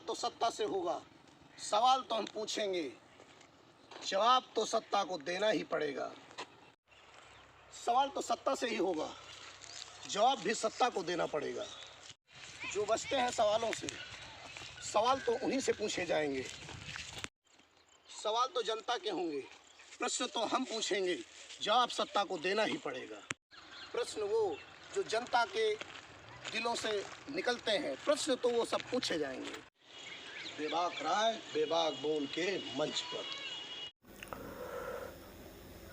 तो सत्ता से होगा, सवाल तो हम पूछेंगे, जवाब तो सत्ता को देना ही पड़ेगा। सवाल तो सत्ता से ही होगा, जवाब भी सत्ता को देना पड़ेगा। जो बचते हैं सवालों से, सवाल तो उन्हीं से पूछे जाएंगे। सवाल तो जनता के होंगे, प्रश्न तो हम पूछेंगे, जवाब सत्ता को देना ही पड़ेगा। प्रश्न वो जो जनता के दिलों से निकलते हैं, प्रश्न तो वो सब पूछे जाएंगे। बेबाक राय बेबाक बोल के मंच पर।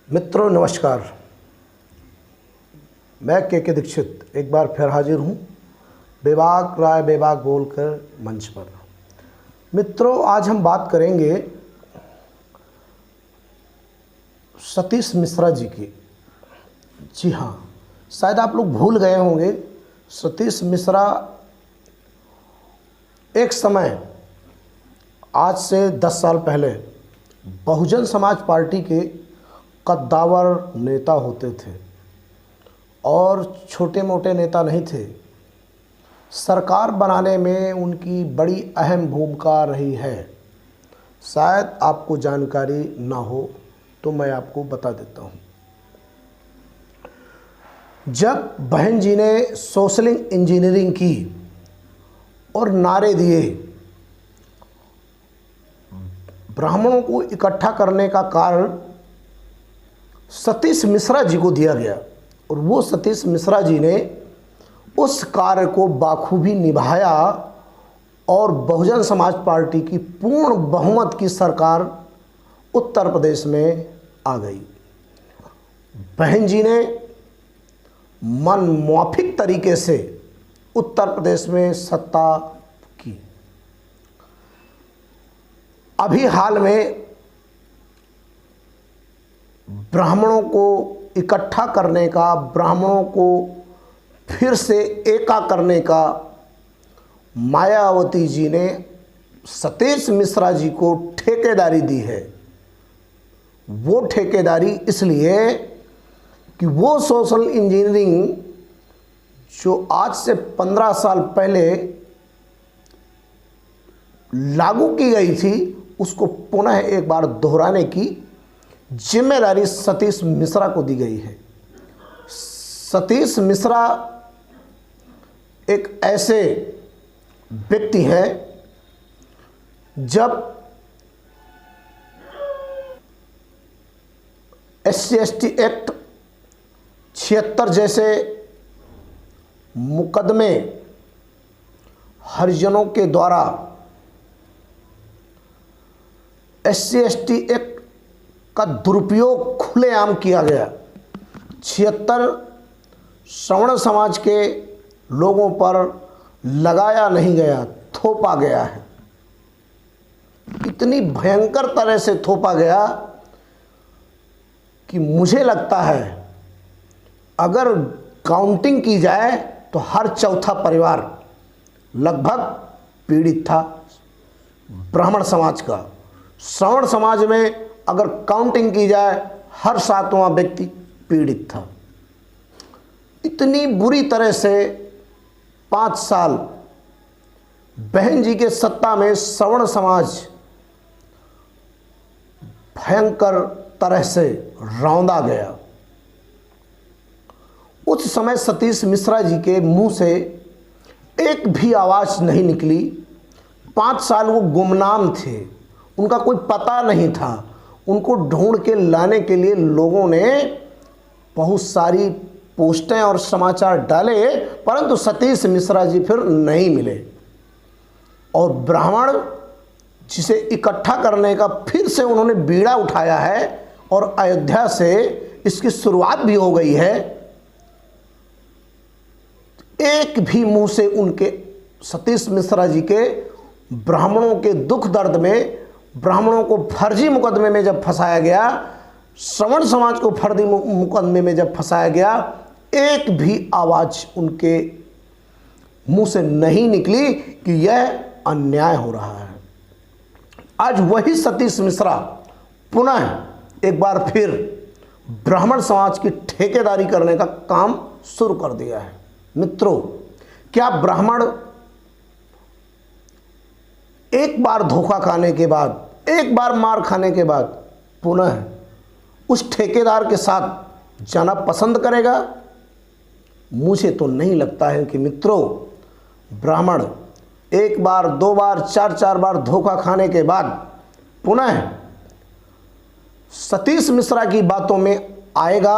मित्रों नमस्कार, मैं के दीक्षित एक बार फिर हाजिर हूँ बेबाक राय बेबाक बोलकर मंच पर। मित्रों, आज हम बात करेंगे सतीश मिश्रा जी की। जी हाँ, शायद आप लोग भूल गए होंगे, सतीश मिश्रा एक समय आज से 10 साल पहले बहुजन समाज पार्टी के कद्दावर नेता होते थे और छोटे मोटे नेता नहीं थे। सरकार बनाने में उनकी बड़ी अहम भूमिका रही है। शायद आपको जानकारी ना हो तो मैं आपको बता देता हूँ। जब बहन जी ने सोशल इंजीनियरिंग की और नारे दिए, ब्राह्मणों को इकट्ठा करने का कारण सतीश मिश्रा जी को दिया गया और वो सतीश मिश्रा जी ने उस कार्य को बाखूबी निभाया और बहुजन समाज पार्टी की पूर्ण बहुमत की सरकार उत्तर प्रदेश में आ गई। बहन जी ने मनमौखिक तरीके से उत्तर प्रदेश में सत्ता की। अभी हाल में ब्राह्मणों को इकट्ठा करने का, ब्राह्मणों को फिर से एका करने का मायावती जी ने सतीश मिश्रा जी को ठेकेदारी दी है। वो ठेकेदारी इसलिए कि वो सोशल इंजीनियरिंग जो आज से 15 साल पहले लागू की गई थी, उसको पुनः एक बार दोहराने की जिम्मेदारी सतीश मिश्रा को दी गई है। सतीश मिश्रा एक ऐसे व्यक्ति हैं, जब SC/ST एक्ट 76 जैसे मुकदमे हरिजनों के द्वारा SC/ST एक्ट का दुरुपयोग खुलेआम किया गया, 76 श्रवण समाज के लोगों पर लगाया नहीं गया, थोपा गया है। इतनी भयंकर तरह से थोपा गया कि मुझे लगता है अगर काउंटिंग की जाए तो हर चौथा परिवार लगभग पीड़ित था ब्राह्मण समाज का। श्रवण समाज में अगर काउंटिंग की जाए हर 7वां व्यक्ति पीड़ित था। इतनी बुरी तरह से 5 साल बहन जी के सत्ता में श्रवण समाज भयंकर तरह से रौंदा गया। उस समय सतीश मिश्रा जी के मुंह से एक भी आवाज़ नहीं निकली। 5 साल वो गुमनाम थे, उनका कोई पता नहीं था। उनको ढूंढ के लाने के लिए लोगों ने बहुत सारी पोस्टें और समाचार डाले, परंतु सतीश मिश्रा जी फिर नहीं मिले। और ब्राह्मण जिसे इकट्ठा करने का फिर से उन्होंने बीड़ा उठाया है और अयोध्या से इसकी शुरुआत भी हो गई है। एक भी मुंह से उनके सतीश मिश्रा जी के ब्राह्मणों के दुख दर्द में, ब्राह्मणों को फर्जी मुकदमे में जब फंसाया गया, श्रवण समाज को फर्जी मुकदमे में जब फंसाया गया, एक भी आवाज़ उनके मुंह से नहीं निकली कि यह अन्याय हो रहा है। आज वही सतीश मिश्रा पुनः एक बार फिर ब्राह्मण समाज की ठेकेदारी करने का काम शुरू कर दिया है। मित्रों, क्या ब्राह्मण एक बार धोखा खाने के बाद, एक बार मार खाने के बाद पुनः उस ठेकेदार के साथ जाना पसंद करेगा? मुझे तो नहीं लगता है कि मित्रों, ब्राह्मण एक बार, दो बार, चार बार धोखा खाने के बाद पुनः सतीश मिश्रा की बातों में आएगा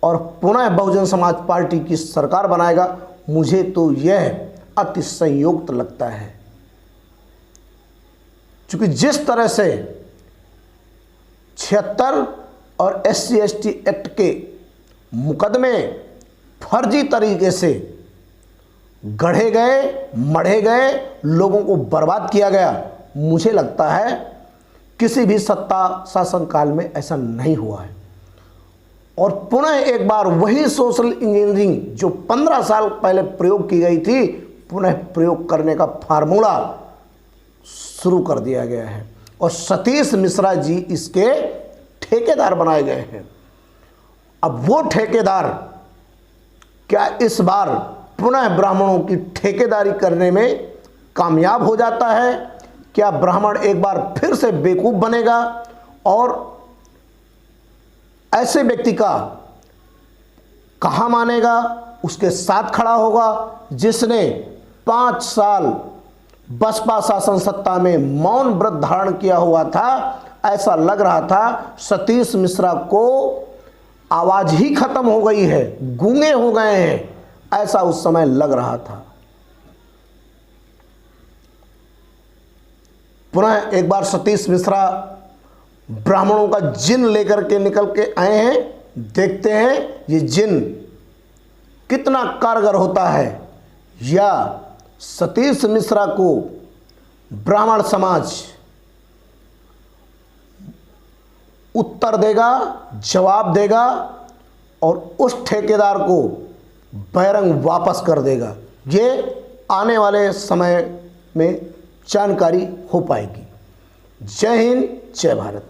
और पुनः बहुजन समाज पार्टी की सरकार बनाएगा। मुझे तो यह अति संयुक्त लगता है, क्योंकि जिस तरह से 76 और SC/ST एक्ट के मुकदमे फर्जी तरीके से गढ़े गए, मढ़े गए, लोगों को बर्बाद किया गया, मुझे लगता है किसी भी सत्ता शासन काल में ऐसा नहीं हुआ है। और पुनः एक बार वही सोशल इंजीनियरिंग जो 15 साल पहले प्रयोग की गई थी, पुनः प्रयोग करने का फार्मूला शुरू कर दिया गया है और सतीश मिश्रा जी इसके ठेकेदार बनाए गए हैं। अब वो ठेकेदार क्या इस बार पुनः ब्राह्मणों की ठेकेदारी करने में कामयाब हो जाता है? क्या ब्राह्मण एक बार फिर से बेवकूफ बनेगा और ऐसे व्यक्ति का कहा मानेगा, उसके साथ खड़ा होगा जिसने 5 साल बसपा शासन सत्ता में मौन व्रत धारण किया हुआ था? ऐसा लग रहा था सतीश मिश्रा को आवाज ही खत्म हो गई है, गूंगे हो गए हैं, ऐसा उस समय लग रहा था। पुनः एक बार सतीश मिश्रा ब्राह्मणों का जिन लेकर के निकल के आए हैं। देखते हैं ये जिन कितना कारगर होता है, या सतीश मिश्रा को ब्राह्मण समाज उत्तर देगा, जवाब देगा और उस ठेकेदार को बैरंग वापस कर देगा। ये आने वाले समय में जानकारी हो पाएगी। जय हिंद, जय भारत।